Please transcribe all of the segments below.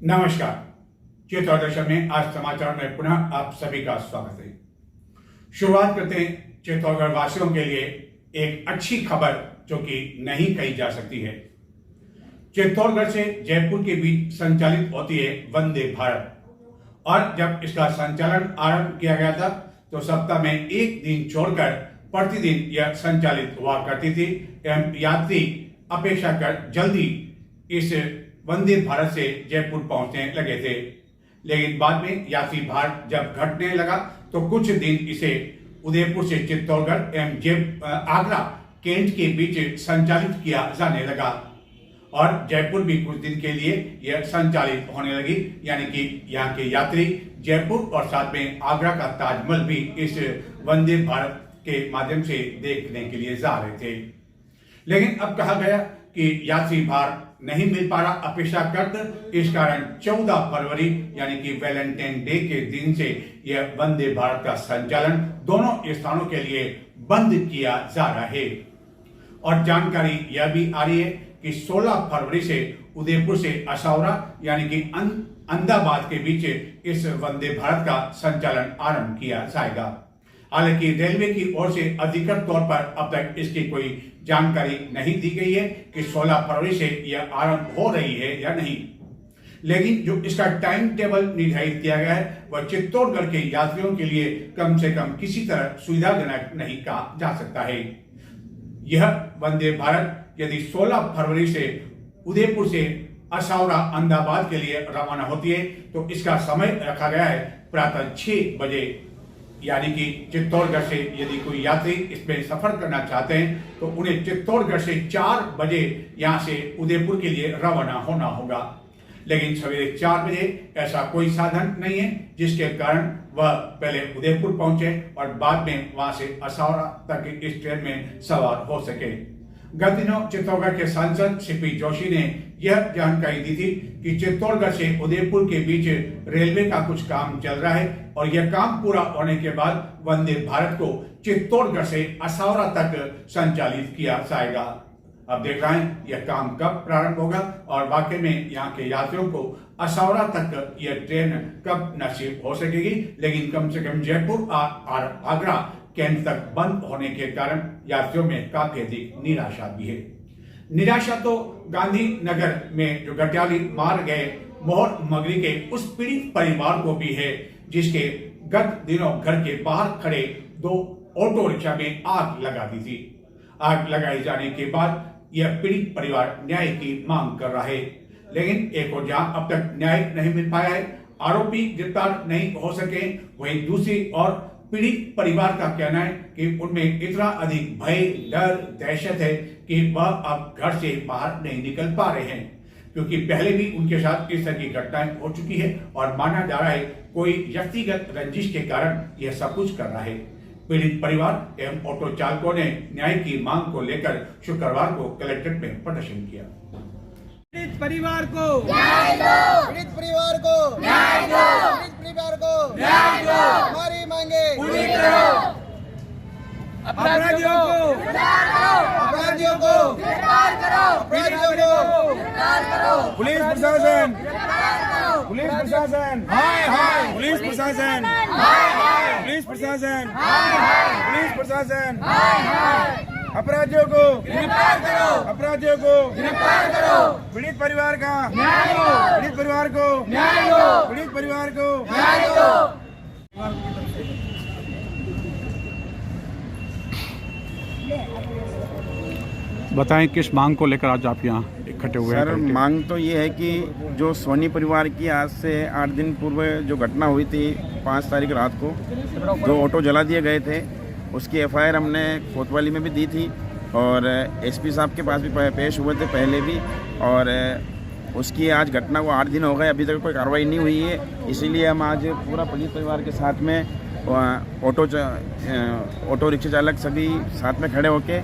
नमस्कार। चित्तौड़ में आज समाचार में पुनः आप सभी का स्वागत है। शुरुआत करते हैं चित्तौड़गढ़ वासियों के लिए एक अच्छी खबर जो कि नहीं कही जा सकती है। चित्तौड़गढ़ से जयपुर के बीच संचालित होती है वंदे भारत, और जब इसका संचालन आरंभ किया गया था तो सप्ताह में एक दिन छोड़कर प्रतिदिन यह संचालित हुआ करती थी एवं यात्री अपेक्षाकृत जल्दी इस वंदे भारत से जयपुर पहुंचने लगे थे। लेकिन बाद में यात्री भार जब घटने लगा तो कुछ दिन इसे उदयपुर से चित्तौड़गढ़ एवं आगरा कैंट के बीच संचालित किया जाने लगा और जयपुर भी कुछ दिन के लिए यह संचालित होने लगी, यानी कि यहाँ के यात्री जयपुर और साथ में आगरा का ताजमहल भी इस वंदे भारत के माध्यम से देखने के लिए जा रहे थे। लेकिन अब कहा गया कि यात्री भार नहीं मिल पा रहा अपेक्षाकृत, इस कारण 14 फरवरी यानी कि वैलेंटाइन डे के दिन से यह वंदे भारत का संचालन दोनों स्थानों के लिए बंद किया जा रहा है। और जानकारी यह भी आ रही है कि 16 फरवरी से उदयपुर से असावरा यानी कि अहमदाबाद के बीच इस वंदे भारत का संचालन आरंभ किया जाएगा। हालांकि रेलवे की ओर से अधिकृत तौर पर अब तक इसकी कोई जानकारी नहीं दी गई है कि 16 फरवरी से यह आरंभ हो रही है या नहीं। लेकिन जो इसका टाइम टेबल निर्धारित किया गया है वह चित्तौड़गढ़ के यात्रियों के लिए कम से कम किसी तरह सुविधाजनक नहीं कहा जा सकता है। यह वंदे भारत यदि 16 फरवरी से उदयपुर से असावरा अहमदाबाद के लिए रवाना होती है तो इसका समय रखा गया है प्रातः 6 बजे, यानी कि चित्तौड़गढ़ से यदि कोई यात्री इसमें सफर करना चाहते हैं तो उन्हें चित्तौड़गढ़ से 4 बजे यहां से उदयपुर के लिए रवाना होना होगा। लेकिन सवेरे 4 बजे ऐसा कोई साधन नहीं है जिसके कारण वह पहले उदयपुर पहुंचे और बाद में वहां से असावरा तक इस ट्रेन में सवार हो सके। गत दिनों चित्तौड़गढ़ के सांसद सीपी जोशी ने यह जानकारी दी थी कि चित्तौड़गढ़ से उदयपुर के बीच रेलवे का कुछ काम चल रहा है और यह काम पूरा होने के बाद वंदे भारत को चित्तौड़गढ़ से असावरा तक संचालित किया जाएगा। अब देख रहे हैं यह काम कब प्रारंभ होगा और वाकई में यहाँ के यात्रियों को असावरा तक यह ट्रेन कब नसीब हो सकेगी। लेकिन कम से कम जयपुर और आगरा कैंट तक बंद होने के कारण यात्रियों में काफी अधिक निराशा भी है। निराशा तो गांधीनगर में जो गटियाली मार गए मोहर मगरी के उस पीड़ित परिवार को भी है जिसके गत दिनों घर के बाहर खड़े 2 ऑटो रिक्शा में आग लगा दी थी। आग लगाए जाने के बाद यह पीड़ित परिवार न्याय की मांग कर रहा है, लेकिन एक और जहां अब तक न्याय नहीं मिल पाया है, आरोपी गिरफ्तार नहीं हो सके, वहीं दूसरी और पीड़ित परिवार का कहना है कि उनमें इतना अधिक भय, डर, दहशत है कि वह अब घर से बाहर नहीं निकल पा रहे हैं, क्योंकि पहले भी उनके साथ इस तरह की घटनाएं हो चुकी है और माना जा रहा है कोई व्यक्तिगत रंजिश के कारण यह सब कुछ कर रहा है। पीड़ित परिवार एवं ऑटो चालकों ने न्याय की मांग को लेकर शुक्रवार को कलेक्ट्रेट में प्रदर्शन किया। पीड़ित परिवार को न्याय दो, पीड़ित परिवार को न्याय दो, पीड़ित परिवार को न्याय दो, हमारी मांगे पूरी करो, अपराधियों को गिरफ्तार करो, अपराधियों को गिरफ्तार करो, अपराधियों को गिरफ्तार करो, पुलिस प्रशासन गिरफ्तार करो, पुलिस प्रशासन हाय हाय पुलिस प्रशासन हाय हाय, पुलिस प्रशासन हाय हाय, पुलिस प्रशासन हाय हाय, अपराधियों को गिरफ्तार करो, अपराधियों को गिरफ्तार करो, पीड़ित परिवार का न्याय दो, पीड़ित परिवार को न्याय दो, पीड़ित परिवार को न्याय दो। बताएं किस मांग को लेकर आज आप यहाँ इकट्ठे हुए हैं? सर, मांग तो ये है कि जो सोनी परिवार की आज से 8 दिन पूर्व जो घटना हुई थी 5 तारीख रात को 2 ऑटो जला दिए गए थे, उसकी एफआईआर हमने कोतवाली में भी दी थी और एसपी साहब के पास भी पेश हुए थे पहले भी, और उसकी आज घटना को 8 दिन हो गए, अभी तक कोई कार्रवाई नहीं हुई है। इसीलिए हम आज पूरा पुलिस परिवार के साथ में ऑटो रिक्शा चालक सभी साथ में खड़े होके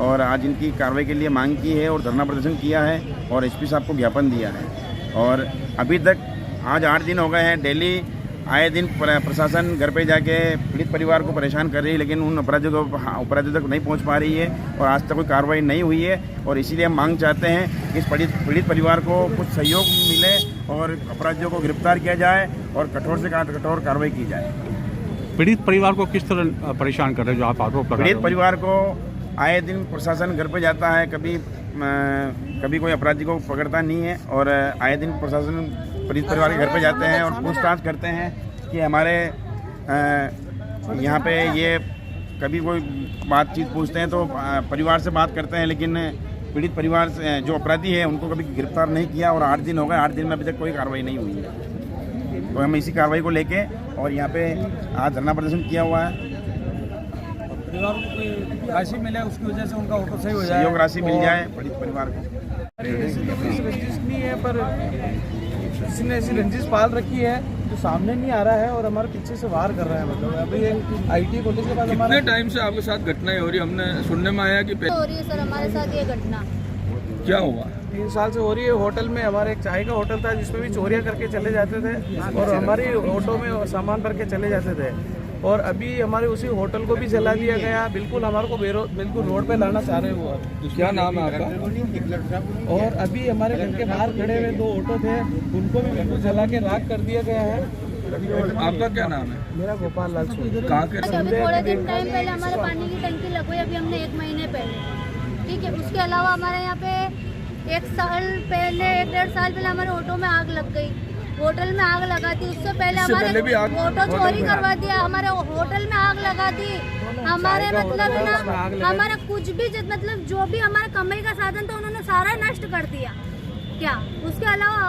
और आज इनकी कार्रवाई के लिए मांग की है और धरना प्रदर्शन किया है और एसपी साहब को ज्ञापन दिया है। और अभी तक आज 8 दिन हो गए हैं, डेली आए दिन प्रशासन घर पे जाके पीड़ित परिवार को परेशान कर रही है, लेकिन उन अपराधियों तक नहीं पहुंच पा रही है और आज तक कोई कार्रवाई नहीं हुई है। और इसीलिए हम मांग चाहते हैं कि इस पीड़ित परिवार को कुछ सहयोग मिले और अपराधियों को गिरफ्तार किया जाए और कठोर से कठोर कार्रवाई की जाए। पीड़ित परिवार को किस तरह परेशान कर रहे हैं जो आप आरोप लगा रहे पीड़ित हो? परिवार को आए दिन प्रशासन घर पे जाता है, कभी कोई अपराधी को पकड़ता नहीं है और आए दिन प्रशासन पीड़ित परिवार के घर पे जाते हैं और पूछताछ करते हैं कि हमारे यहाँ पे ये कभी कोई बातचीत पूछते हैं तो परिवार से बात करते हैं, लेकिन पीड़ित परिवार से जो अपराधी है उनको कभी गिरफ्तार नहीं किया और 8 दिन हो गए, 8 दिन में अभी तक कोई कार्रवाई नहीं हुई है। तो हम इसी कार्रवाई को लेके और यहाँ पे आज धरना प्रदर्शन किया हुआ है। परिवार को कोई राशि मिले उसकी वजह से उनका ऑटो सही हो जाए, सहयोग राशि मिल जाए पीड़ित परिवार को। रंजिश नहीं है पर किसी ने ऐसी रंजिश पाल रखी है जो सामने नहीं आ रहा है और हमारे पीछे से वार कर रहा है। मतलब अभी आईटी कॉलेज के पास हमारे कितने टाइम से आपके साथ घटनाएं हो रही है? हमने सुनने में आया कि हो रही है सर हमारे साथ ये घटना। क्या हुआ? 3 साल से हो रही है। होटल में हमारे एक चाय का होटल था जिसमें भी चोरियां करके चले जाते थे और हमारी ऑटो में सामान भर के चले जाते थे और अभी हमारे उसी होटल को भी जला दिया गया। बिल्कुल हमारे को बिल्कुल रोड पे लाना चाह रहे हो। क्या नाम है आपका? और अभी हमारे घर के बाहर खड़े हुए 2 ऑटो थे उनको भी बिल्कुल जला के राख कर दिया गया है। आपका क्या नाम है? मेरा गोपाल लाल सोनी। कहाँ के? अभी थोड़े दिन टाइम पहले हमारे पानी की टंकी लगवाई, अभी हमने 1 महीने पहले, ठीक है। उसके अलावा हमारे यहाँ पे 1 साल पहले 1-1.5 साल पहले हमारे ऑटो में आग लग गई, होटल में आग लगा दी। उससे पहले हमारे ऑटो चोरी करवा दिया, हमारे होटल में आग लगा दी। हमारे मतलब ना हमारा कुछ भी मतलब जो भी हमारा कमाई का साधन था उन्होंने सारा नष्ट कर दिया। क्या उसके अलावा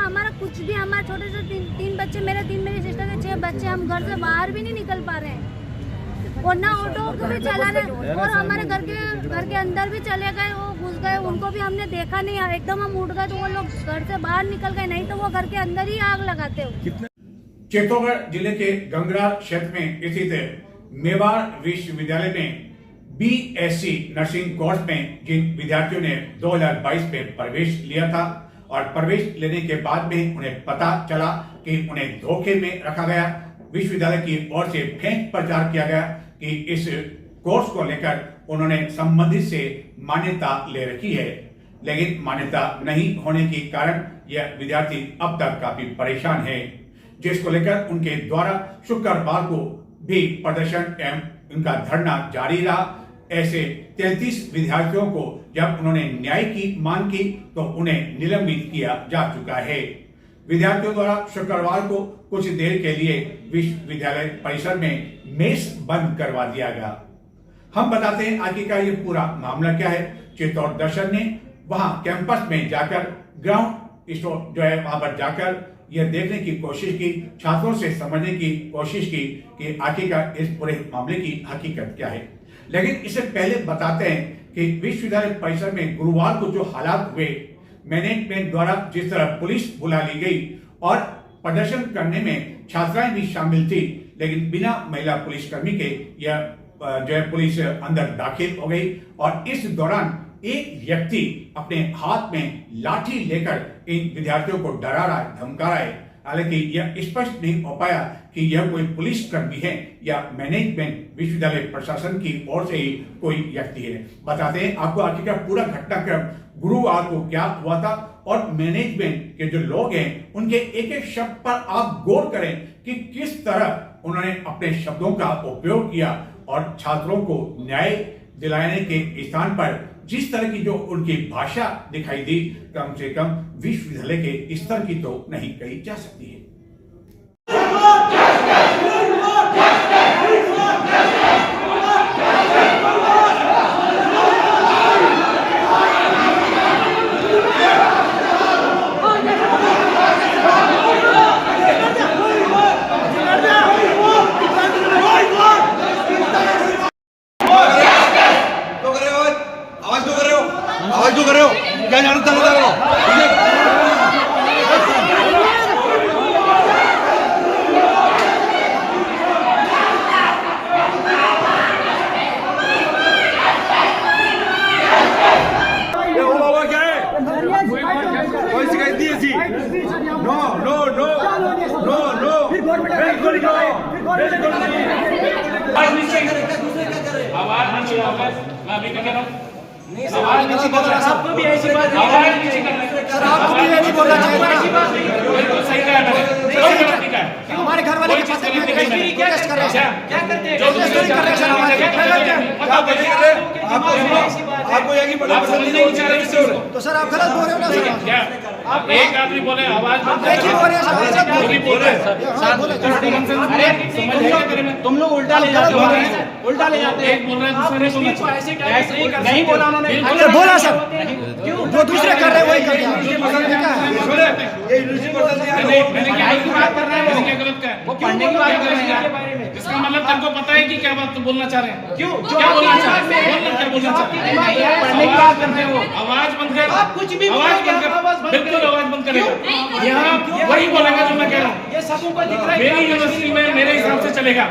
हमारा कुछ भी, हमारे छोटे छोटे 3 बच्चे, मेरी सिस्टर के 6 बच्चे, हम घर से बाहर भी नहीं निकल पा रहे हैं और ना ऑटो को भी चला रहे और हमारे घर के अंदर भी चले गए, वो घुस गए, उनको भी हमने देखा नहीं। एकदम हम उठ गए तो वो लोग घर से बाहर निकल गए, नहीं तो वो घर के अंदर ही आग लगाते हो। चित्तौड़गढ़ जिले के गंगरा क्षेत्र में स्थित मेवाड़ विश्वविद्यालय में BSc नर्सिंग कोर्स में जिन विद्यार्थियों ने 2022 में प्रवेश लिया था और प्रवेश लेने के बाद में उन्हें पता चला कि उन्हें धोखे में रखा गया, विश्वविद्यालय की ओर से फेंक प्रचार किया गया कि इस कोर्स को लेकर उन्होंने संबंधित से मान्यता ले रखी है, लेकिन मान्यता नहीं होने के कारण यह विद्यार्थी अब तक काफी परेशान है, जिसको लेकर उनके द्वारा शुक्रवार को भी प्रदर्शन एवं उनका धरना जारी रहा। ऐसे 33 विद्यार्थियों को जब उन्होंने न्याय की मांग की तो उन्हें निलंबित किया जा चुका है। विद्यार्थियों द्वारा शुक्रवार को कुछ देर के लिए विश्वविद्यालय परिसर में मेस बंद करवा दिया गया। हम बताते हैं आखिरकार ये पूरा मामला क्या है। चित्तौड़ दर्शन ने वहां कैंपस में जाकर ग्राउंड स्टोर जो है वहां पर जाकर यह देखने की कोशिश की, छात्रों से समझने की कोशिश की कि आखिरकार इस पूरे मामले की हकीकत क्या है। लेकिन इससे पहले बताते हैं कि विश्वविद्यालय परिसर में गुरुवार को जो हालात हुए, मैनेजमेंट द्वारा जिस तरह पुलिस बुला ली गई और प्रदर्शन करने में छात्राएं भी शामिल थी, लेकिन बिना महिला पुलिसकर्मी के यह जो है पुलिस अंदर दाखिल हो गई और इस दौरान एक व्यक्ति अपने हाथ में लाठी लेकर इन विद्यार्थियों को डरा रहा है, धमका रहा है। हालांकि यह स्पष्ट नहीं हो पाया कि यह कोई पुलिसकर्मी है या मैनेजमेंट विश्वविद्यालय प्रशासन की ओर से ही कोई व्यक्ति है। बताते हैं आपको आखिरकार पूरा घटनाक्रम गुरुवार को क्या हुआ था और मैनेजमेंट के जो लोग हैं उनके एक एक शब्द पर आप गौर करें कि किस तरह उन्होंने अपने शब्दों का उपयोग किया और छात्रों को न्याय दिलाने के स्थान पर जिस तरह की जो उनकी भाषा दिखाई दी, कम से कम विश्वविद्यालय के स्तर की तो नहीं कही जा सकती है। क्या जानता है आवाज नीचे आवाज मैं अभी क्या कह रहा हूँ आवाज नीचे कर रहा सबको भी ऐसी बात आवाज नीचे कर रहा सर आपको भी नहीं बोलना चाहिए बिल्कुल सही कहा मैंने हमारे घर वाले क्या करते हैं क्या करते हैं जो कर रहे हैं सर हमारे आपको यही बड़ा पसंद नहीं तो सर आप गलत बोल रहे हो ना सर क्या आप एक आदमी बोले आवाज बंद एक ही बोल रहे हैं सर जो भी बोल रहे हैं तुम लोग उल्टा ले जाते हो उल्टा ले जाते हैं एक बोल रहे हैं दूसरे को ऐसे नहीं बोला उन्होंने बोला सर जो दूसरे कर रहे हैं वही कर रहे मैंने क्या बात कर रहे हैं मैंने क्या गलत कहा वो पढ़ने की बात कर रहे हैं इसका मतलब तुमको पता है कि क्या बात तो बोलना चाह रहे हैं क्यों क्या बोलना चाह रहे हैं क्या बोलना चाहते हैं पढ़ने की बात करते हो आवाज बंद कर आप कुछ भी आवाज बंद कर बिल्कुल आवाज बंद करेगा यहाँ वही बोलेगा जो मैं कह रहा हूँ ये सबको दिख रहा है मेरी यूनिवर्सिटी में मेरे हिसाब से चलेगा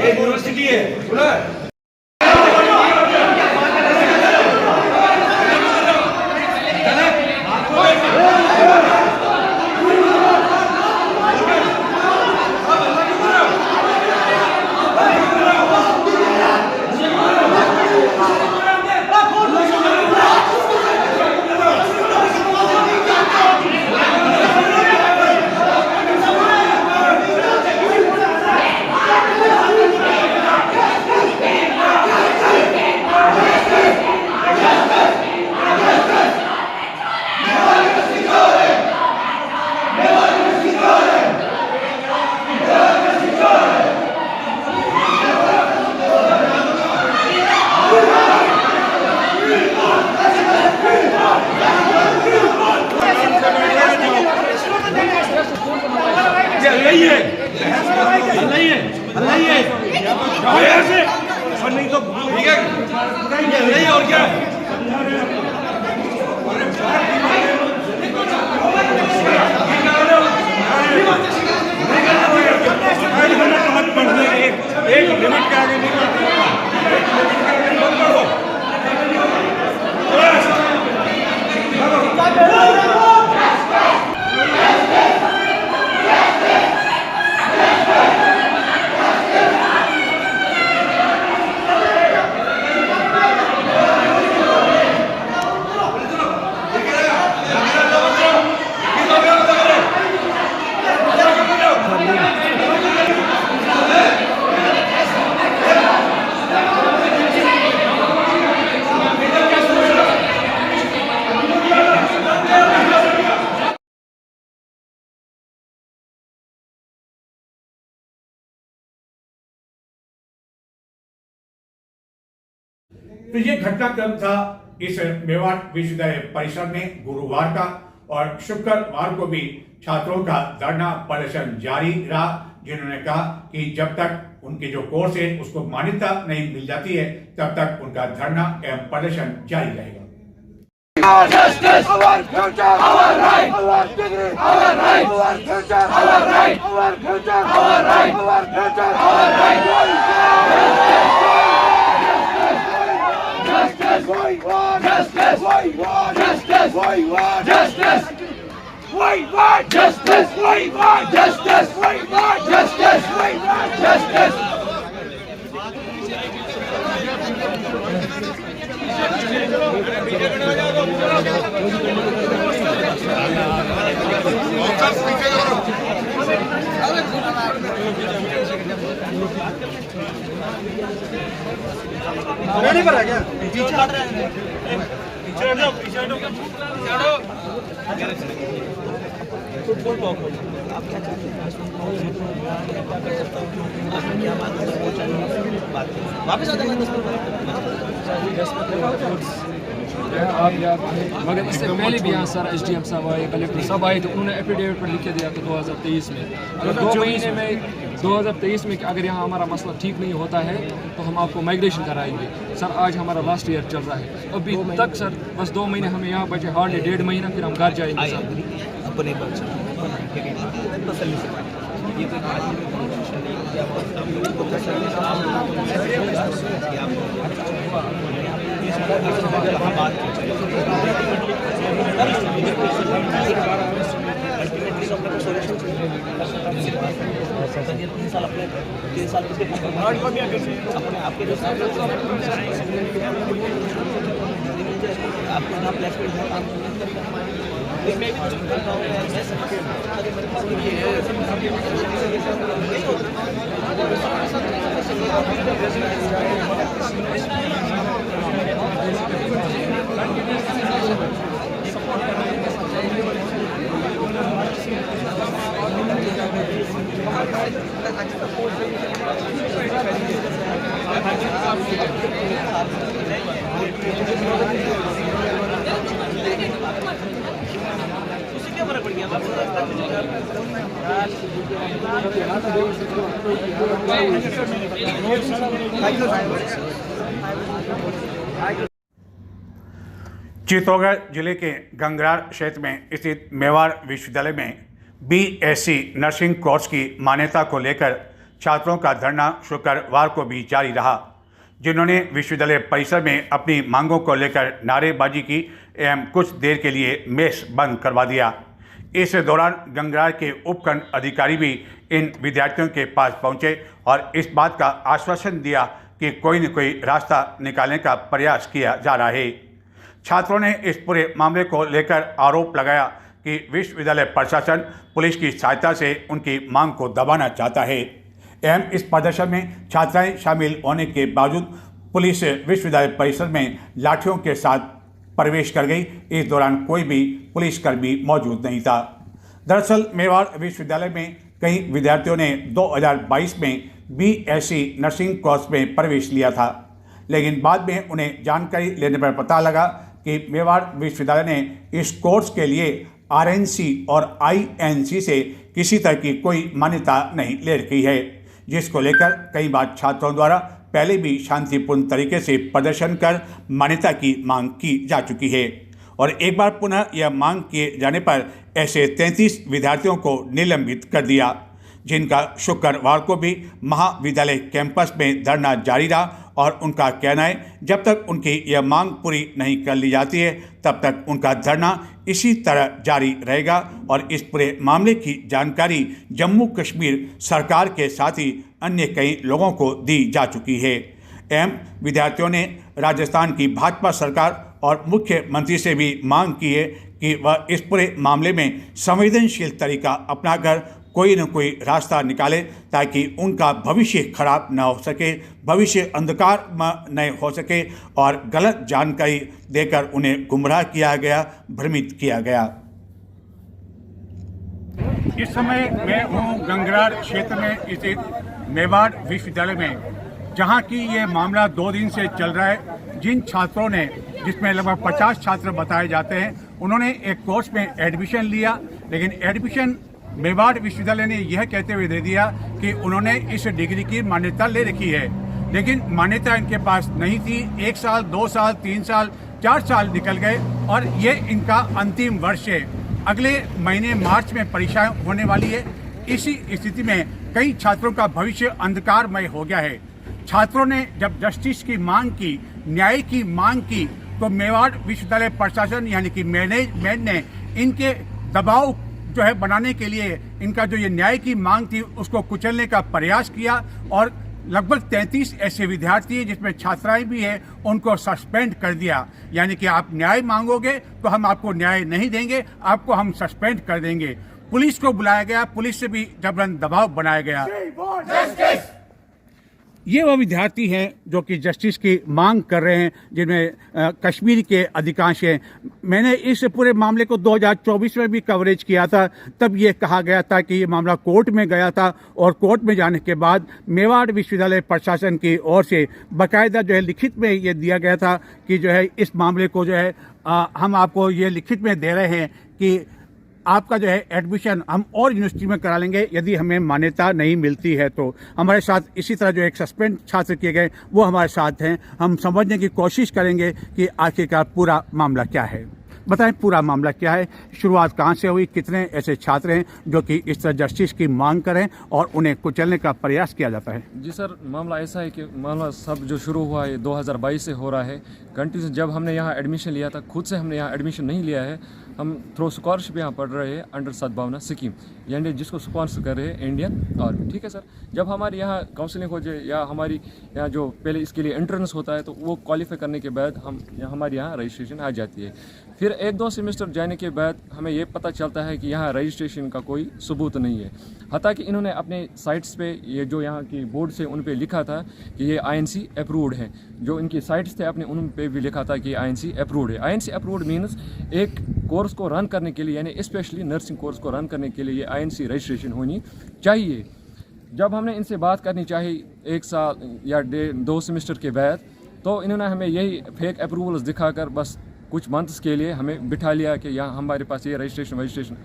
ये यूनिवर्सिटी है नहीं तो ठीक है और क्या एक लिमिट के आगे नहीं तो ये घटनाक्रम था इस मेवाड़ विश्वविद्यालय परिसर में गुरुवार का और शुक्रवार को भी छात्रों का धरना प्रदर्शन जारी रहा, जिन्होंने कहा कि जब तक उनके जो कोर्स है उसको मान्यता नहीं मिल जाती है तब तक उनका धरना एवं प्रदर्शन जारी रहेगा। Justice, our future, our right, our degree, our right, our future, our right, our future, our right, our future, our right. Justice, we want justice, we want justice, we want justice, we want justice, we want justice, we want justice, we want justice. Ready पर आ गया पीछे हट रहे हैं पीछे हटो पीछे हटो फुटबॉल टॉक आप क्या चाहते हैं वापस आ मगर इससे पहले भी यहाँ सर SDM साहब आए, कलेक्टर साहब आए तो उन्होंने एफिडेविट पर लिख के दिया था 2023 में, अगर 2 महीने में 2023 में अगर यहाँ हमारा मसला ठीक नहीं होता है तो हम आपको माइग्रेशन कराएंगे। सर आज हमारा लास्ट ईयर चल रहा है, अभी तक सर बस 2 महीने हमें यहाँ बचे, हार्डली 1.5 महीना फिर हम घर जाएंगे सर। के 3 साल अपने 3 साल उसके अपने आपके जो आपके नाम प्लेसमेंट है काम इसमें चित्तौड़गढ़ जिले के गंगरार क्षेत्र में स्थित मेवाड़ विश्वविद्यालय में BSc नर्सिंग कोर्स की मान्यता को लेकर छात्रों का धरना शुक्रवार को भी जारी रहा, जिन्होंने विश्वविद्यालय परिसर में अपनी मांगों को लेकर नारेबाजी की एवं कुछ देर के लिए मेस बंद करवा दिया। इस दौरान गंगरार के उपखंड अधिकारी भी इन विद्यार्थियों के पास पहुंचे और इस बात का आश्वासन दिया कि कोई न कोई रास्ता निकालने का प्रयास किया जा रहा है। छात्रों ने इस पूरे मामले को लेकर आरोप लगाया कि विश्वविद्यालय प्रशासन पुलिस की सहायता से उनकी मांग को दबाना चाहता है एवं इस प्रदर्शन में छात्राएं शामिल होने के बावजूद पुलिस विश्वविद्यालय परिसर में लाठियों के साथ प्रवेश कर गई। इस दौरान कोई भी पुलिसकर्मी मौजूद नहीं था। दरअसल मेवाड़ विश्वविद्यालय में कई विद्यार्थियों ने 2022 में BSc नर्सिंग कोर्स में प्रवेश लिया था, लेकिन बाद में उन्हें जानकारी लेने पर पता लगा कि मेवाड़ विश्वविद्यालय ने इस कोर्स के लिए RNC और INC से किसी तरह की कोई मान्यता नहीं ले रखी है, जिसको लेकर कई बार छात्रों द्वारा पहले भी शांतिपूर्ण तरीके से प्रदर्शन कर मान्यता की मांग की जा चुकी है और एक बार पुनः यह मांग किए जाने पर ऐसे 33 विद्यार्थियों को निलंबित कर दिया, जिनका शुक्रवार को भी महाविद्यालय कैंपस में धरना जारी रहा और उनका कहना है जब तक उनकी यह मांग पूरी नहीं कर ली जाती है तब तक उनका धरना इसी तरह जारी रहेगा और इस पूरे मामले की जानकारी जम्मू कश्मीर सरकार के साथ ही अन्य कई लोगों को दी जा चुकी है एवं विद्यार्थियों ने राजस्थान की भाजपा सरकार और मुख्यमंत्री से भी मांग की है कि वह इस पूरे मामले में संवेदनशील तरीका अपनाकर कोई न कोई रास्ता निकाले ताकि उनका भविष्य खराब न हो सके, भविष्य अंधकार में न हो सके और गलत जानकारी देकर उन्हें गुमराह किया गया, भ्रमित किया गया। इस समय मैं हूँ गंगरार क्षेत्र में स्थित मेवाड़ विश्वविद्यालय में, जहाँ की ये मामला 2 दिन से चल रहा है। जिन छात्रों ने, जिसमें लगभग 50 छात्र बताए जाते हैं, उन्होंने एक कोर्स में एडमिशन लिया, लेकिन एडमिशन मेवाड़ विश्वविद्यालय ने यह कहते हुए दे दिया कि उन्होंने इस डिग्री की मान्यता ले रखी है, लेकिन मान्यता इनके पास नहीं थी। 1 साल, 2 साल, 3 साल, 4 साल निकल गए और ये इनका अंतिम वर्ष है। अगले महीने मार्च में परीक्षाएं होने वाली है। इसी स्थिति में कई छात्रों का भविष्य अंधकारमय हो गया है। छात्रों ने जब जस्टिस की मांग की, न्याय की मांग की, तो मेवाड़ विश्वविद्यालय प्रशासन यानी कि मैनेजमेंट ने इनके दबाव जो है बनाने के लिए इनका जो ये न्याय की मांग थी उसको कुचलने का प्रयास किया और लगभग 33 ऐसे विद्यार्थी जिसमें छात्राएं भी हैं उनको सस्पेंड कर दिया। यानी कि आप न्याय मांगोगे तो हम आपको न्याय नहीं देंगे, आपको हम सस्पेंड कर देंगे। पुलिस को बुलाया गया, पुलिस से भी जबरन दबाव बनाया गया। ये वो विद्यार्थी हैं जो कि जस्टिस की मांग कर रहे हैं, जिनमें कश्मीर के अधिकांश हैं। मैंने इस पूरे मामले को 2024 में भी कवरेज किया था। तब ये कहा गया था कि ये मामला कोर्ट में गया था और कोर्ट में जाने के बाद मेवाड़ विश्वविद्यालय प्रशासन की ओर से बाकायदा जो है लिखित में ये दिया गया था कि जो है इस मामले को जो है हम आपको ये लिखित में दे रहे हैं कि आपका जो है एडमिशन हम और यूनिवर्सिटी में करा लेंगे यदि हमें मान्यता नहीं मिलती है। तो हमारे साथ इसी तरह जो एक सस्पेंड छात्र किए गए वो हमारे साथ हैं। हम समझने की कोशिश करेंगे कि आखिरकार पूरा मामला क्या है। बताएं पूरा मामला क्या है, शुरुआत कहाँ से हुई, कितने ऐसे छात्र हैं जो कि इस तरह जस्टिस की मांग करें और उन्हें कुचलने का प्रयास किया जाता है। जी सर, मामला ऐसा है कि मामला सब जो शुरू हुआ है 2022 से हो रहा है। कंटिन्यू जब हमने यहाँ एडमिशन लिया था, खुद से हमने यहाँ एडमिशन नहीं लिया है, हम थ्रो स्कॉलरशिप यहाँ पढ़ रहे हैं अंडर सद्भावना स्कीम, यानी जिसको स्पॉन्सर कर रहे हैं इंडियन आर्मी। ठीक है सर, जब हमारे यहाँ काउंसलिंग हो जाए या हमारी यहाँ जो पहले इसके लिए एंट्रेंस होता है तो वो क्वालिफाई करने के बाद हमारे यहाँ रजिस्ट्रेशन आ जाती है। फिर 1-2 सेमेस्टर जाने के बाद हमें ये पता चलता है कि यहाँ रजिस्ट्रेशन का कोई सबूत नहीं है। हालांकि इन्होंने अपने साइट्स पे ये जो यहाँ की बोर्ड से उन पे लिखा था कि ये INC अप्रूव्ड है, जो इनकी साइट्स थे अपने उन पे भी लिखा था कि INC अप्रूव्ड है। INC अप्रूव्ड मीन्स एक कोर्स को रन करने के लिए, यानी स्पेशली नर्सिंग कोर्स को रन करने के लिए ये INC रजिस्ट्रेशन होनी चाहिए। जब हमने इनसे बात करनी चाहिए 1 साल या 2 सेमेस्टर के बाद, तो इन्होंने हमें यही फेक अप्रूवल्स दिखाकर बस कुछ मंथ्स के लिए हमें बिठा लिया कि यहाँ हमारे पास ये रजिस्ट्रेशन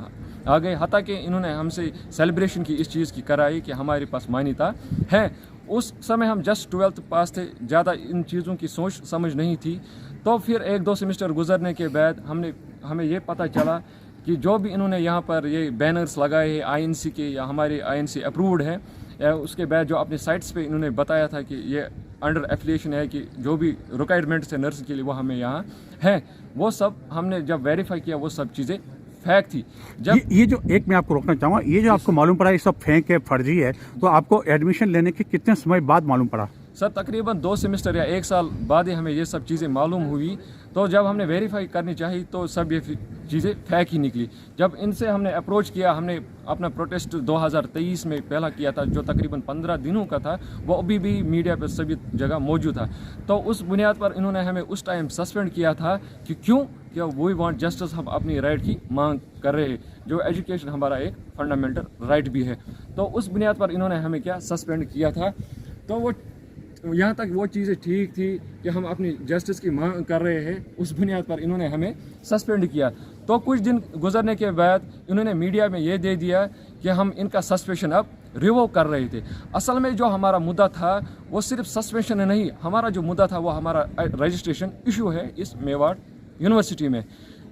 आ गए। हालांकि इन्होंने हमसे सेलिब्रेशन की इस चीज़ की कराई कि हमारे पास मान्यता है। उस समय हम जस्ट 12th पास थे, ज़्यादा इन चीज़ों की सोच समझ नहीं थी। तो फिर 1-2 सेमेस्टर गुजरने के बाद हमें ये पता चला कि जो भी इन्होंने यहाँ पर ये बैनर्स लगाए हैं INC के या हमारे INC अप्रूव्ड है, या उसके बाद जो अपने साइट्स पे इन्होंने बताया था कि ये अंडर एफिलिएशन है, कि जो भी रिक्वायरमेंट्स है नर्स के लिए वो हमें यहाँ है, वो सब हमने जब वेरीफाई किया वो सब चीज़ें फेक थी। जब ये जो एक मैं आपको रोकना चाहूँगा, ये जो आपको मालूम पड़ा ये सब फेक है, फर्जी है, तो आपको एडमिशन लेने के कितने समय बाद मालूम पड़ा? सर तकरीबन 2 सेमेस्टर या 1 साल बाद ही हमें ये सब चीज़ें मालूम हुई। तो जब हमने वेरीफाई करनी चाहिए तो सब ये चीज़ें फेक ही निकली। जब इनसे हमने अप्रोच किया, हमने अपना प्रोटेस्ट 2023 में पहला किया था, जो तकरीबन 15 दिनों का था, वो अभी भी मीडिया पर सभी जगह मौजूद था। तो उस बुनियाद पर इन्होंने हमें उस टाइम सस्पेंड किया था कि क्यों, क्या वी वांट जस्टिस, हम अपनी राइट की मांग कर रहे हैं, जो एजुकेशन हमारा एक फंडामेंटल राइट भी है। तो उस बुनियाद पर इन्होंने हमें क्या सस्पेंड किया था। तो वो यहाँ तक वो चीज़ें ठीक थी कि हम अपनी जस्टिस की मांग कर रहे हैं, उस बुनियाद पर इन्होंने हमें सस्पेंड किया। तो कुछ दिन गुजरने के बाद इन्होंने मीडिया में ये दे दिया कि हम इनका सस्पेंशन अब रिवोक कर रहे थे। असल में जो हमारा मुद्दा था वो सिर्फ सस्पेंशन नहीं, हमारा जो मुद्दा था वो हमारा रजिस्ट्रेशन इशू है इस मेवाड़ यूनिवर्सिटी में।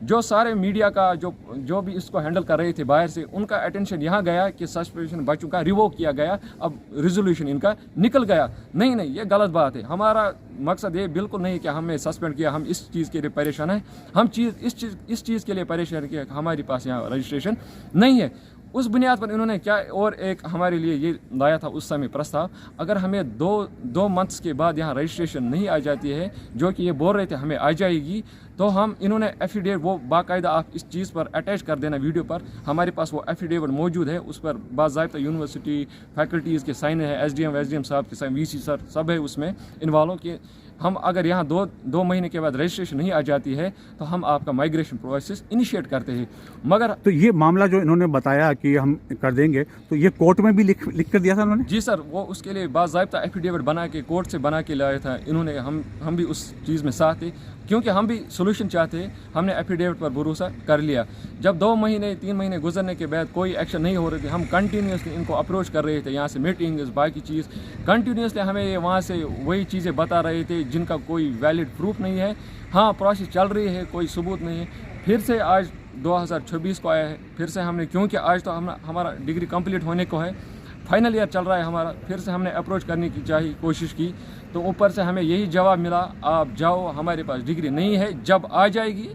जो सारे मीडिया का जो भी इसको हैंडल कर रहे थे बाहर से, उनका अटेंशन यहाँ गया कि सस्पेंशन बच्चों का रिवोक किया गया, अब रिजोल्यूशन इनका निकल गया। नहीं, ये गलत बात है। हमारा मकसद ये बिल्कुल नहीं कि हमें सस्पेंड किया, हम इस चीज़ के लिए परेशान हैं। हम इस चीज़ के लिए परेशान किया कि हमारे पास यहाँ रजिस्ट्रेशन नहीं है। उस बुनियाद पर इन्होंने क्या और एक हमारे लिए ये लाया था उस समय प्रस्ताव, अगर हमें दो मंथ्स के बाद यहाँ रजिस्ट्रेशन नहीं आ जाती है, जो कि ये बोल रहे थे हमें आ जाएगी, तो हम इन्होंने एफिडेविट, वो बाकायदा आप इस चीज़ पर अटैच कर देना वीडियो पर, हमारे पास वो एफिडेविट मौजूद है, उस पर बाज़ाब्ता यूनिवर्सिटी फैकल्टीज़ के साइन है, SDM साहब के साइन, VC सर सब है उसमें इन्वॉल्व कि हम अगर यहाँ दो महीने के बाद रजिस्ट्रेशन नहीं आ जाती है तो हम आपका माइग्रेशन प्रोसेस इनिशिएट करते हैं। मगर तो ये मामला जो इन्होंने बताया कि हम कर देंगे, तो ये कोर्ट में भी लिख कर दिया था उन्होंने? जी सर, वो उसके लिए बाज़ाब्ता एफिडेविट बना के कोर्ट से बना के लाया था इन्होंने। हम भी उस चीज़ में साथ थे, क्योंकि हम भी सोल्यूशन चाहते हैं। हमने एफिडेविट पर भरोसा कर लिया। जब 2 महीने 3 महीने गुजरने के बाद कोई एक्शन नहीं हो रही थी, हम कंटिन्यूसली इनको अप्रोच कर रहे थे, यहाँ से मीटिंग बाकी चीज़ कंटिन्यूसली हमें ये वहाँ से वही चीज़ें बता रहे थे जिनका कोई वैलिड प्रूफ नहीं है। हाँ, प्रोसेस चल रही है, कोई सबूत नहीं है। फिर से आज 2026 को आया है, फिर से हमने, क्योंकि आज तो हमारा डिग्री कंप्लीट होने को है, फाइनल ईयर चल रहा है हमारा, फिर से हमने अप्रोच करने की कोशिश की, तो ऊपर से हमें यही जवाब मिला, आप जाओ, हमारे पास डिग्री नहीं है, जब आ जाएगी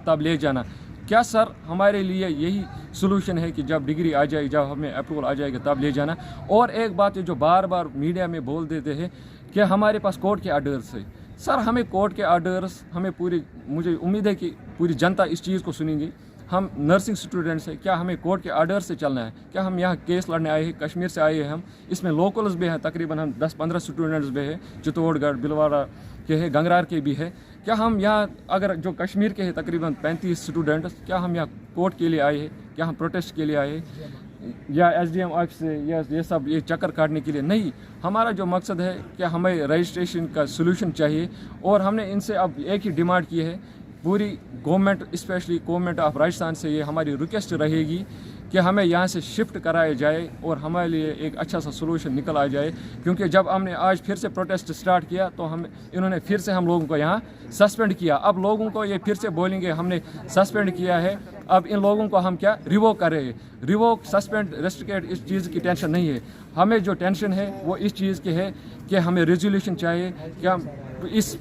तब ले जाना। क्या सर, हमारे लिए यही सोल्यूशन है कि जब डिग्री आ जाएगी, जब हमें अप्रूवल आ जाएगा तब ले जाना? और एक बात है जो बार बार मीडिया में बोल देते हैं कि हमारे पास कोर्ट के आर्डर्स है। सर, हमें कोर्ट के आर्डर्स, मुझे उम्मीद है कि पूरी जनता इस चीज़ को सुनेंगी। हम नर्सिंग स्टूडेंट्स हैं, क्या हमें कोर्ट के आर्डर से चलना है? क्या हम यहाँ केस लड़ने आए हैं? कश्मीर से आए हैं हम, इसमें लोकल्स भी हैं, तकरीबन हम 10-15 स्टूडेंट्स भी हैं, चित्तौड़गढ़, भिलवाड़ा के हैं, गंगरार के भी है। क्या हम यहाँ, अगर जो कश्मीर के हैं तकरीबन 35 स्टूडेंट्स, क्या हम यहाँ कोर्ट के लिए आए हैं? क्या हम प्रोटेस्ट के लिए आए हैं या SDM ऑफिस से या ये सब ये चक्कर काटने के लिए? नहीं, हमारा जो मकसद है कि हमें रजिस्ट्रेशन का सोल्यूशन चाहिए। और हमने इनसे अब एक ही डिमांड की है, पूरी government, specially government of Rajasthan से ये हमारी रिक्वेस्ट रहेगी कि हमें यहाँ से शिफ्ट कराया जाए और हमारे लिए एक अच्छा सा सोल्यूशन निकल आ जाए। क्योंकि जब हमने आज फिर से प्रोटेस्ट स्टार्ट किया तो इन्होंने फिर से हम लोगों को यहाँ सस्पेंड किया। अब लोगों को ये फिर से बोलेंगे हमने सस्पेंड किया है, अब इन लोगों को हम क्या रिवोक कर रहे हैं? रिवोक, सस्पेंड, रेस्ट्रिकेट, इस चीज़ की टेंशन नहीं है हमें। जो टेंशन है वो इस चीज़ की है कि हमें रेजोल्यूशन चाहिए कि हम इस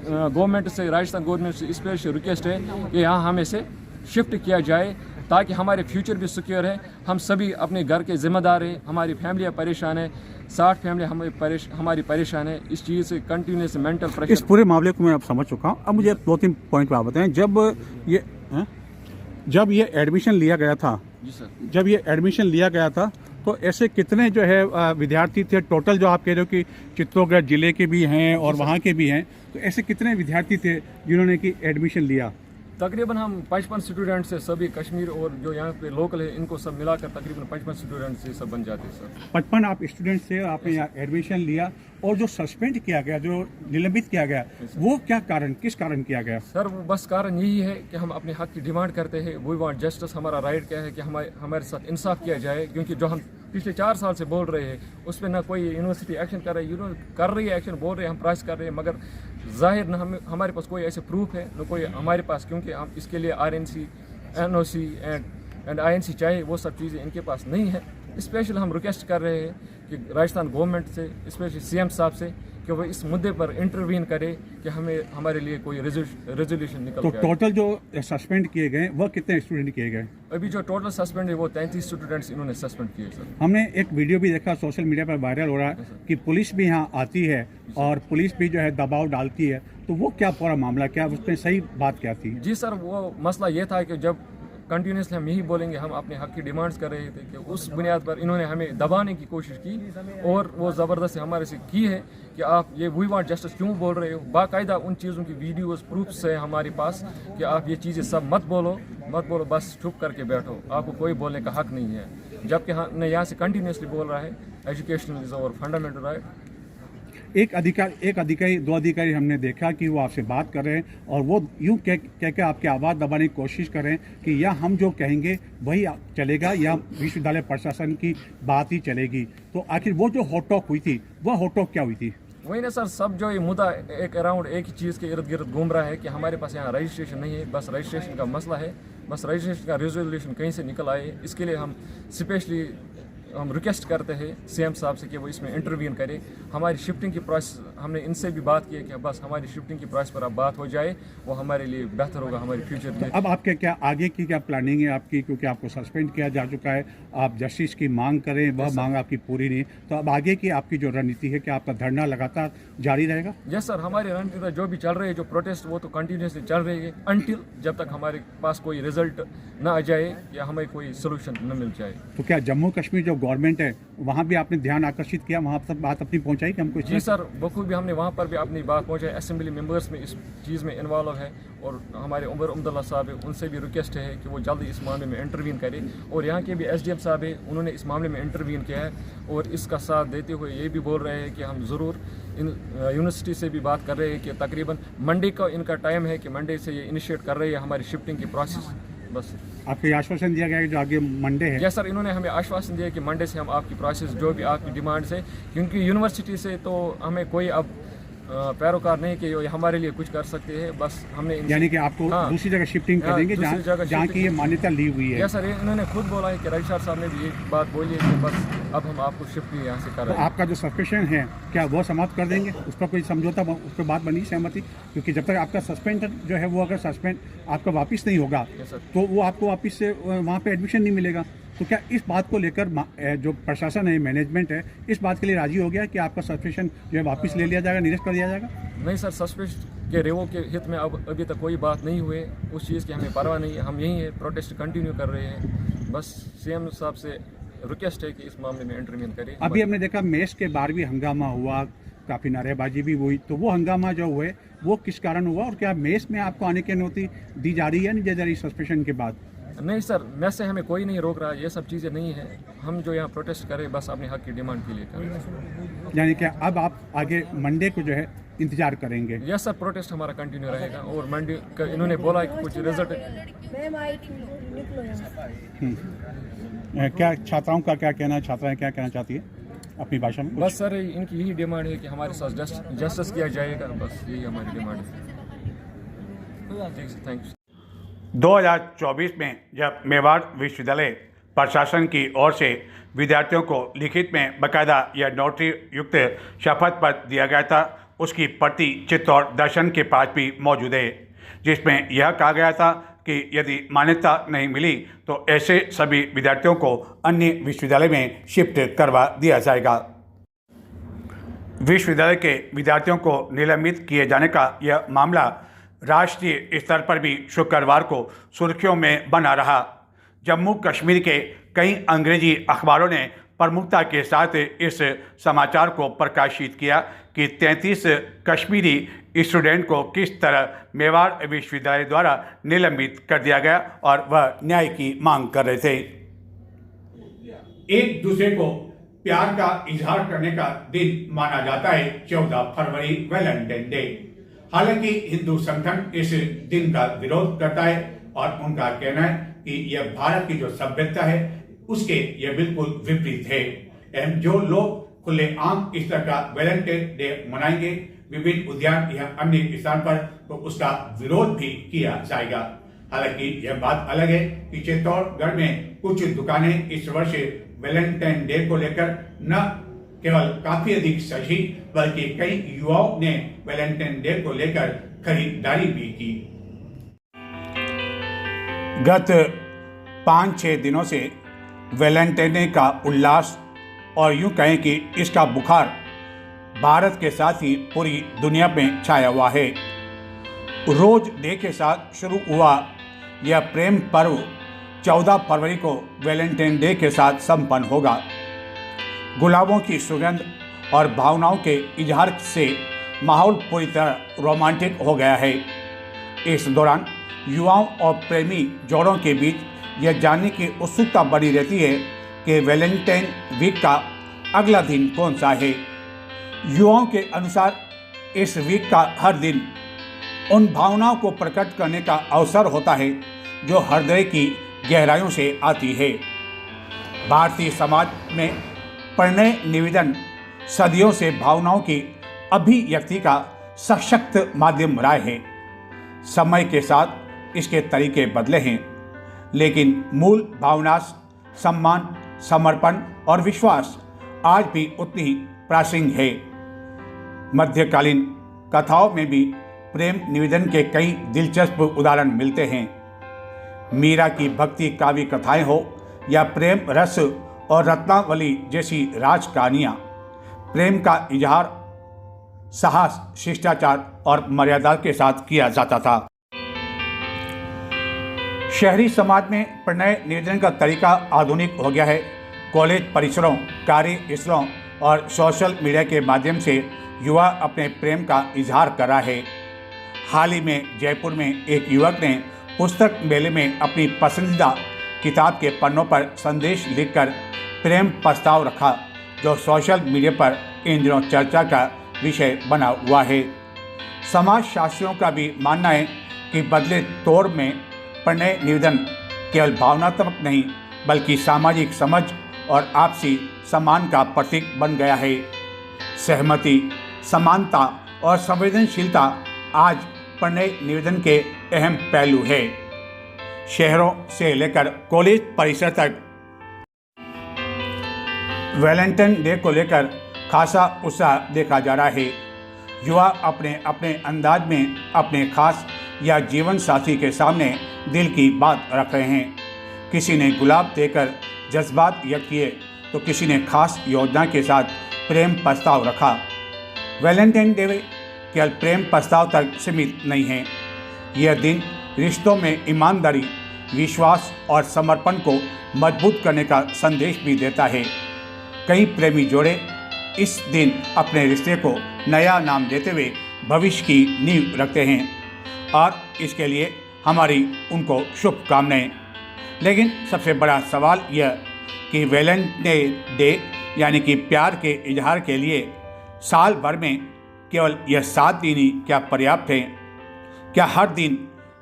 गवर्नमेंट से, राजस्थान गवर्नमेंट से स्पेशल रिक्वेस्ट है कि यहाँ हमें से शिफ्ट किया जाए ताकि हमारे फ्यूचर भी सिक्योर है। हम सभी अपने घर के ज़िम्मेदार हैं, हमारी फैमिलियाँ परेशान है, 60 फैमिली हमारी परेशान है। इस चीज़ से कंटिन्यूस मेंटल प्रेशर। इस पूरे मामले को मैं अब समझ चुका हूँ। अब मुझे 2-3 पॉइंट पर आप बताएं। जब ये एडमिशन लिया गया था, जी सर, जब ये एडमिशन लिया गया था तो ऐसे कितने जो है विद्यार्थी थे टोटल? जो आप कह रहे हो कि चित्तौड़गढ़ जिले के भी हैं और वहाँ के भी हैं, तो ऐसे कितने विद्यार्थी थे जिन्होंने कि एडमिशन लिया? तकरीबन हम 55 स्टूडेंट्स से सभी कश्मीर और जो यहाँ पे लोकल है इनको सब मिलाकर तकरीबन 55 स्टूडेंट्स से सब बन जाते हैं सर। 55 आप स्टूडेंट से आपने यहाँ एडमिशन लिया, और जो सस्पेंड किया गया, जो निलंबित किया गया, वो क्या कारण, किस कारण किया गया? सर वो बस कारण यही है कि हम अपने हक की डिमांड करते हैं। We want justice. हमारा राइट क्या है कि हमारे साथ इंसाफ किया जाए, क्योंकि जो हम पिछले 4 साल से बोल रहे हैं उस पर ना कोई यूनिवर्सिटी एक्शन कर रही है, कर रही है एक्शन, बोल रहे हैं हम प्राइस कर रहे हैं, मगर जाहिर ना हमारे पास कोई ऐसे प्रूफ है न कोई हमारे पास, क्योंकि हम इसके लिए RNC, NOC एंड INC चाहिए, वो सब चीज़ें इनके पास नहीं है। स्पेशल हम रिक्वेस्ट कर रहे हैं कि राजस्थान गवर्नमेंट से, स्पेशली CM साहब से, कि वो इस मुद्दे पर इंटरवीन करे कि हमारे लिए कोई रेजोल्यूशन निकल तो जाए। टोटल जो सस्पेंड किए गए वह कितने स्टूडेंट किए गए? अभी जो टोटल सस्पेंड है वो 33 स्टूडेंट्स इन्होंने सस्पेंड किए सर। हमने एक वीडियो भी देखा, सोशल मीडिया पर वायरल हो रहा है कि पुलिस भी यहाँ आती है और पुलिस भी जो है दबाव डालती है, तो वो क्या पूरा मामला, क्या उसमें सही बात क्या थी? जी सर, वो मसला ये था कि जब कंटिन्यूसली हम यही बोलेंगे, हम अपने हक की डिमांड्स कर रहे थे, कि उस बुनियाद पर इन्होंने हमें दबाने की कोशिश की और वो ज़बरदस्ती हमारे से की है कि आप ये वी वांट जस्टिस क्यों बोल रहे हो। बाकायदा उन चीज़ों की वीडियोस प्रूफ्स है हमारे पास कि आप ये चीज़ें सब मत बोलो, बस चुप करके बैठो, आपको कोई बोलने का हक नहीं है। जबकि हमने यहाँ से कंटिन्यूसली बोल रहा है education is our fundamental right. एक अधिकारी 2 अधिकारी हमने देखा कि वो आपसे बात कर रहे हैं और वो यूं कह के आपकी आवाज़ दबाने की कोशिश कर रहे हैं कि या हम जो कहेंगे वही चलेगा या विश्वविद्यालय प्रशासन की बात ही चलेगी। तो आखिर वो जो हॉट टॉक हुई थी, वह हॉट टॉक क्या हुई थी? वही ना सर, सब जो ये मुद्दा एक अराउंड एक ही चीज़ के इर्द गिर्द घूम रहा है कि हमारे पास यहाँ रजिस्ट्रेशन नहीं है, बस रजिस्ट्रेशन का मसला है, बस रजिस्ट्रेशन का रेजोल्यूशन कहीं से निकल आए। इसके लिए हम स्पेशली हम रिक्वेस्ट करते हैं CM साहब से कि वो इसमें इंटरवीन करें। हमारी शिफ्टिंग की प्रोसेस, हमने इनसे भी बात की है कि बस हमारी शिफ्टिंग की प्रोसेस पर अब बात हो जाए, वो हमारे लिए बेहतर होगा, हमारे फ्यूचर के लिए। अब आपके क्या आगे की क्या प्लानिंग है आपकी, क्योंकि आपको सस्पेंड किया जा चुका है, आप जस्टिस की मांग करें, वह मांग आपकी पूरी नहीं, तो अब आगे की आपकी जो रणनीति है, क्या आपका धरना लगातार जारी रहेगा? यस सर, हमारी रणनीति जो भी चल रही है, जो प्रोटेस्ट, वो तो कंटिन्यूसली चल रही है अंटिल जब तक हमारे पास कोई रिजल्ट ना आ जाए या हमें कोई सोल्यूशन न मिल जाए। तो क्या जम्मू कश्मीर जो गवर्नमेंट है वहाँ भी आपने ध्यान आकर्षित किया, वहाँ तक बात अपनी पहुँचाई कि हमको? जी सर, बखूबी हमने वहाँ पर भी अपनी बात पहुँचाई। असेंबली मेंबर्स में इस चीज़ में इन्वॉल्व है और हमारे उमर अब्दुल्ला साहब है, उनसे भी रिक्वेस्ट है कि वो जल्दी इस मामले में इंटरवीन करें। और यहाँ के भी SDM साहब है, उन्होंने इस मामले में इंटरवीन किया है और इसका साथ देते हुए ये भी बोल रहे हैं कि हम ज़रूर इन यूनिवर्सिटी से भी बात कर रहे हैं कि तकरीबन मंडे का इनका टाइम है कि मंडे से ये इनिशिएट कर रहे हैं हमारी शिफ्टिंग की प्रोसेस। बस आपको आश्वासन दिया गया है जो आगे मंडे है? यस सर, इन्होंने हमें आश्वासन दिया कि मंडे से हम आपकी प्रोसेस जो भी आपकी डिमांड्स है, क्योंकि यूनिवर्सिटी से तो हमें कोई अब पैरोकार नहीं कि ये हमारे लिए कुछ कर सकते हैं। बस हमने यानी कि आपको दूसरी जगह शिफ्टिंग कर देंगे जहाँ की ये मान्यता ली हुई है? यस सर, इन्होंने खुद बोला है कि रजिस्ट्रार साहब ने भी ये बात बोली है कि बस अब हम आपको शिफ्ट यहाँ से कर रहे हैं। आपका जो सस्पेंशन है क्या वो समाप्त कर देंगे? उस पर कोई समझौता, उस पर बात बनी सहमति? क्योंकि जब तक आपका सस्पेंड जो है वो अगर सस्पेंड आपका वापस नहीं होगा तो वो आपको वापस से वहाँ पे एडमिशन नहीं मिलेगा। तो क्या इस बात को लेकर जो प्रशासन है, मैनेजमेंट है, इस बात के लिए राजी हो गया कि आपका सस्पेंशन जो है वापस ले लिया जाएगा, निरस्त कर दिया जाएगा? नहीं सर, सस्पेंशन के रेवो के हित में अब अभी तक कोई बात नहीं हुई, उस चीज़ की हमें परवाह नहीं है। हम यही है, प्रोटेस्ट कंटिन्यू कर रहे हैं। बस CM साहब से रिक्वेस्ट है कि इस मामले में इंटरवीन करें। अभी हमने देखा मेस के बाहर भी हंगामा हुआ, काफ़ी नारेबाजी भी हुई, तो वो हंगामा जो हुए वो किस कारण हुआ और क्या मेस में आपको आने की अनुमति दी जा रही है नहीं दी जा रही सस्पेंशन के बाद? नहीं सर, मेस से हमें कोई नहीं रोक रहा, ये सब चीज़ें नहीं है। हम जो यहाँ प्रोटेस्ट करें बस अपने हक की डिमांड के लिए करें। यानी कि अब आप आगे मंडे को जो है इंतजार करेंगे? यस सर, प्रोटेस्ट हमारा कंटिन्यू रहेगा और मंडे का इन्होंने बोला कि कुछ रिजल्ट। क्या छात्राओं का क्या कहना है, छात्राएं क्या कहना चाहती है अपनी भाषा में? बस सर, इनकी यही डिमांड है कि हमारे साथ जस्टिस किया जाएगा, बस यही हमारी डिमांड है। ठीक है, थैंक यू। 2024 में जब मेवाड़ विश्वविद्यालय प्रशासन की ओर से विद्यार्थियों को लिखित में बाकायदा या नोटरी युक्त शपथ पत्र दिया गया था, उसकी प्रति चित्तौड़ दर्शन के पास भी मौजूद है, जिसमें यह कहा गया था कि यदि मान्यता नहीं मिली तो ऐसे सभी विद्यार्थियों को अन्य विश्वविद्यालय में शिफ्ट करवा दिया जाएगा। विश्वविद्यालय के विद्यार्थियों को निलंबित किए जाने का यह मामला राष्ट्रीय स्तर पर भी शुक्रवार को सुर्खियों में बना रहा। जम्मू कश्मीर के कई अंग्रेजी अखबारों ने प्रमुखता के साथ इस समाचार को प्रकाशित किया कि 33 कश्मीरी स्टूडेंट को किस तरह मेवाड़ विश्वविद्यालय द्वारा निलंबित कर दिया गया और वह न्याय की मांग कर रहे थे। एक दूसरे को प्यार का इजहार करने का दिन माना जाता है 14 फरवरी वैलेंटाइन डे। हालांकि हिंदू संगठन इस दिन का विरोध करता है और उनका कहना है कि यह भारत की जो सभ्यता है उसके यह बिल्कुल विपरीत है। जो लोग खुले आम इस तरह का वैलेंटाइन डे मनाएंगे विभिन्न उद्यान या अन्य स्थान पर, तो उसका विरोध भी किया जाएगा। हालांकि यह बात अलग है कि चित्तौड़गढ़ में कुछ दुकानें इस वर्ष वैलेंटाइन डे को लेकर न केवल काफी अधिक सजी बल्कि कई युवाओं ने वैलेंटाइन डे को लेकर खरीदारी भी की। गत 5-6 दिनों से वैलेंटाइन डे का उल्लास और यूं कहें कि इसका बुखार भारत के साथ ही पूरी दुनिया में छाया हुआ है। रोज डे के साथ शुरू हुआ यह प्रेम पर्व 14 फरवरी को वैलेंटाइन डे के साथ संपन्न होगा। गुलाबों की सुगंध और भावनाओं के इजहार से माहौल पूरी तरह रोमांटिक हो गया है। इस दौरान युवाओं और प्रेमी जोड़ों के बीच यह जानने की उत्सुकता बनी रहती है कि वैलेंटाइन वीक का अगला दिन कौन सा है। युवाओं के अनुसार इस वीक का हर दिन उन भावनाओं को प्रकट करने का अवसर होता है जो हृदय की गहराइयों से आती है। भारतीय समाज में प्रणय निवेदन सदियों से भावनाओं की अभिव्यक्ति का सशक्त माध्यम रहा है। समय के साथ इसके तरीके बदले हैं, लेकिन मूल भावना सम्मान, समर्पण और विश्वास आज भी उतनी ही प्रासंगिक है। मध्यकालीन कथाओं में भी प्रेम निवेदन के कई दिलचस्प उदाहरण मिलते हैं। मीरा की भक्ति काव्य कथाएं हो या प्रेम रस और रत्नावली जैसी राज कहानियाँ, प्रेम का इजहार साहस, शिष्टाचार और मर्यादा के साथ किया जाता था। शहरी समाज में प्रणय निवेदन का तरीका आधुनिक हो गया है। कॉलेज परिसरों, कार्यस्थलों और सोशल मीडिया के माध्यम से युवा अपने प्रेम का इजहार कर रहा है। हाल ही में जयपुर में एक युवक ने पुस्तक मेले में अपनी पसंदीदा किताब के पन्नों पर संदेश लिखकर प्रेम प्रस्ताव रखा, जो सोशल मीडिया पर इन दिनों चर्चा का विषय बना हुआ है। समाजशास्त्रियों का भी मानना है कि बदले दौर में प्रणय निवेदन केवल भावनात्मक नहीं बल्कि सामाजिक समझ और आपसी सम्मान का प्रतीक बन गया है। सहमति, समानता और संवेदनशीलता आज प्रणय निवेदन के अहम पहलू है। शहरों से लेकर कॉलेज परिसर तक वैलेंटाइन डे को लेकर खासा उत्साह देखा जा रहा है। युवा अपने अपने अंदाज में अपने खास या जीवन साथी के सामने दिल की बात रख रहे हैं। किसी ने गुलाब देकर जज्बात व्यक्त किए तो किसी ने खास योजना के साथ प्रेम प्रस्ताव रखा। वैलेंटाइन डे केवल प्रेम प्रस्ताव तक सीमित नहीं है। यह दिन रिश्तों में ईमानदारी, विश्वास और समर्पण को मजबूत करने का संदेश भी देता है। कई प्रेमी जोड़े इस दिन अपने रिश्ते को नया नाम देते हुए भविष्य की नींव रखते हैं और इसके लिए हमारी उनको शुभकामनाएं। लेकिन सबसे बड़ा सवाल यह कि वैलेंटाइन डे यानी कि प्यार के इजहार के लिए साल भर में केवल यह 7 दिन ही क्या पर्याप्त है? क्या हर दिन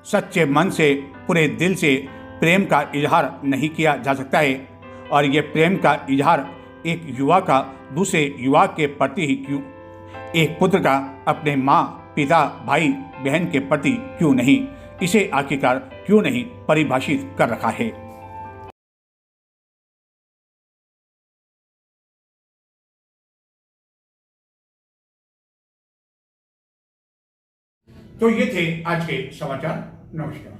सच्चे मन से, पूरे दिल से प्रेम का इजहार नहीं किया जा सकता है? और यह प्रेम का इजहार एक युवा का दूसरे युवा के प्रति ही क्यों, एक पुत्र का अपने माँ, पिता, भाई, बहन के प्रति क्यों नहीं, इसे आखिरकार क्यों नहीं परिभाषित कर रखा है? तो ये थे आज के समाचार। नमस्कार।